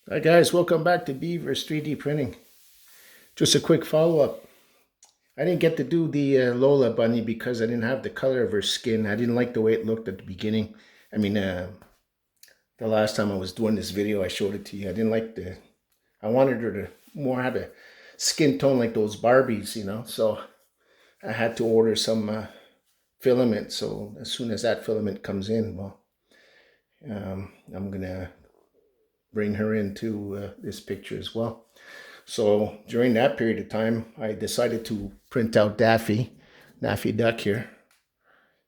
Hi guys, welcome back to Beaver's 3D printing. Just a quick follow-up. I didn't get to do the Lola bunny because I didn't have the color of her skin. I didn't like the way it looked at the beginning. I mean, the last time I was doing this video, I showed it to you. I didn't like I wanted her to more have a skin tone like those Barbies, you know. So I had to order some filament. So as soon as that filament comes in, well, I'm gonna bring her into this picture as well. So during that period of time, I decided to print out Daffy Duck here.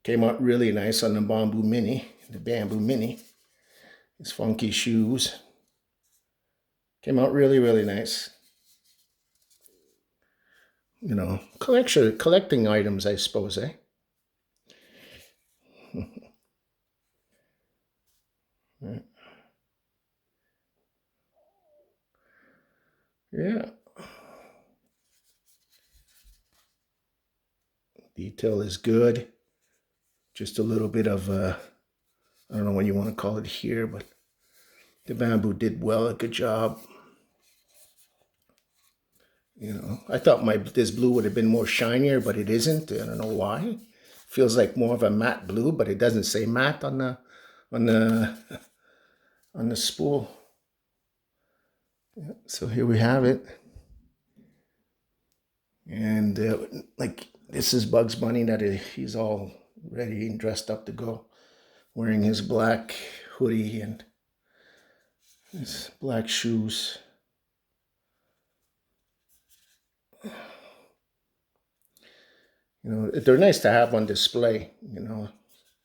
Came out really nice on the Bambu Mini. His funky shoes. Came out really, really nice. You know, collecting items, I suppose, eh? Yeah. Detail is good. Just a little bit of, I don't know what you want to call it here, but the bamboo did well, a good job. You know, I thought this blue would have been more shinier, but it isn't. I don't know why. Feels like more of a matte blue, but it doesn't say matte on the on the spool. Yeah, so here we have it, and like this is Bugs Bunny that he's all ready and dressed up to go, wearing his black hoodie and his black shoes. You know, they're nice to have on display, you know,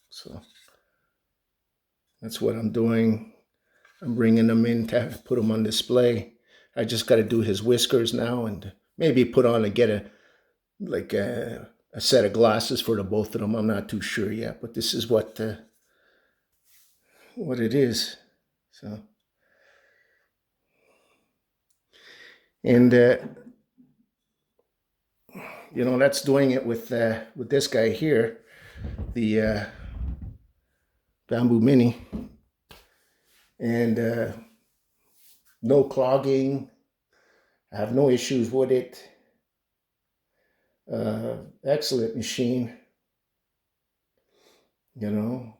so that's what I'm doing. I'm bringing them in to put them on display. I just got to do his whiskers now and maybe put on and get a set of glasses for the both of them. I'm not too sure yet, but this is what it is. So, and you know, that's doing it with this guy here, the Bambu Mini, and no clogging. I have no issues with it. Excellent machine, you know,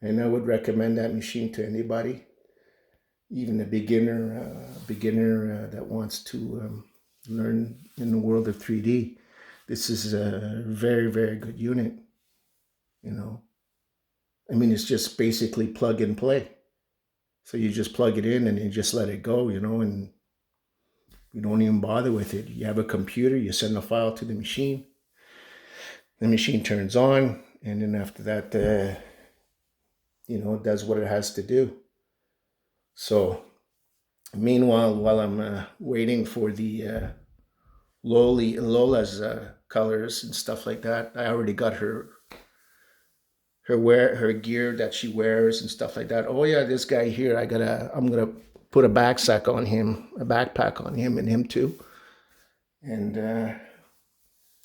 and I would recommend that machine to anybody, even a beginner that wants to learn in the world of 3D. This is a very, very good unit, you know. I mean, it's just basically plug and play. So you just plug it in and you just let it go, you know, and you don't even bother with it. You have a computer, you send a file to the machine turns on, and then after that, you know, it does what it has to do. So meanwhile, while I'm waiting for the Lola's colors and stuff like that, I already got her gear that she wears and stuff like that. Oh yeah, this guy here, I'm gonna put a backpack on him and him too. And I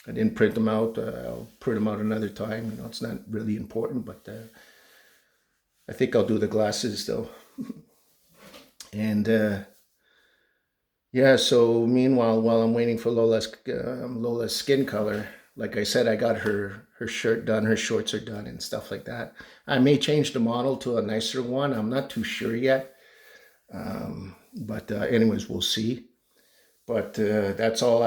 didn't print them out. I'll print them out another time. You know, it's not really important, but I think I'll do the glasses though. And yeah, so meanwhile, while I'm waiting for Lola's skin color, like I said, I got her shirt done, her shorts are done, and stuff like that. I may change the model to a nicer one. I'm not too sure yet. But anyways, we'll see. But that's all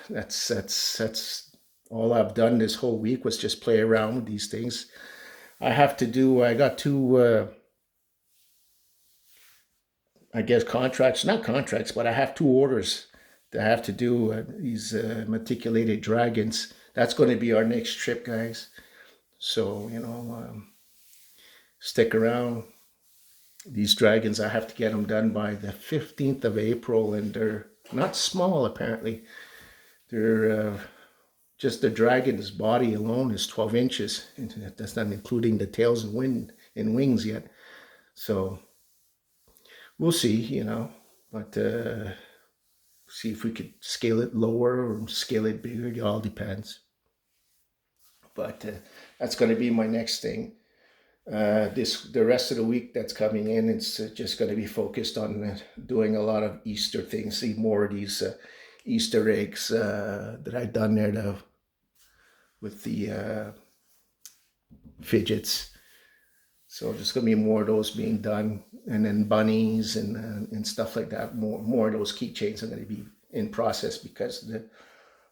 that's all I've done this whole week was just play around with these things. I got two I guess not contracts, but I have two orders that I have to do. These meticulated dragons. That's going to be our next trip, guys. So, you know, stick around. These dragons, I have to get them done by the 15th of April, and they're not small, apparently. They're just the dragon's body alone is 12 inches. And that's not including the tails and wings yet. So we'll see, you know, but see if we could scale it lower or scale it bigger. It all depends. But that's going to be my next thing. the rest of the week that's coming in, it's just going to be focused on doing a lot of Easter things. See more of these Easter eggs that I've done there with the fidgets. So there's going to be more of those being done, and then bunnies and stuff like that. More of those keychains are going to be in process because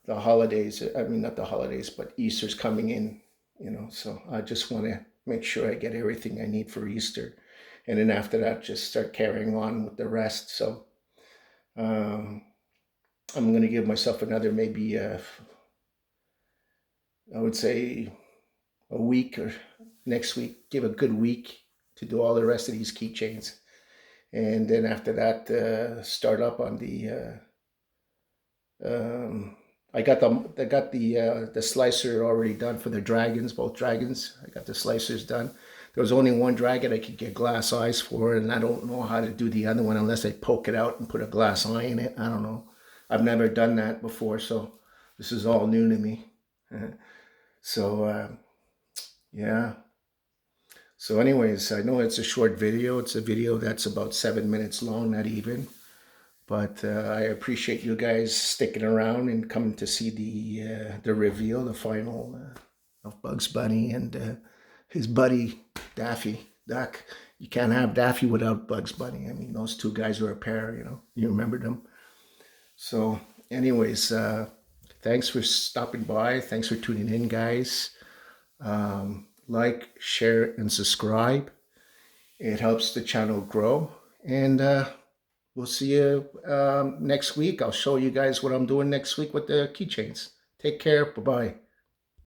the holidays. I mean, not the holidays, but Easter's coming in. So I just want to make sure I get everything I need for Easter, and then after that, just start carrying on with the rest. So I'm going to give myself another maybe I would say a week or next week, give a good week to do all the rest of these keychains. And then after that, start up on the, I got the slicer already done for the dragons, both dragons. I got the slicers done. There was only one dragon I could get glass eyes for, and I don't know how to do the other one unless I poke it out and put a glass eye in it. I don't know. I've never done that before, so this is all new to me. So, yeah. So anyways, I know it's a short video. It's a video that's about 7 minutes long, not even. But I appreciate you guys sticking around and coming to see the reveal, the final of Bugs Bunny and his buddy Daffy Duck. You can't have Daffy without Bugs Bunny. I mean, those two guys were a pair, You remember them. So anyways, thanks for stopping by. Thanks for tuning in, guys. Like, share, and subscribe. It helps the channel grow. And we'll see you next week. I'll show you guys what I'm doing next week with the keychains. Take care. Bye-bye.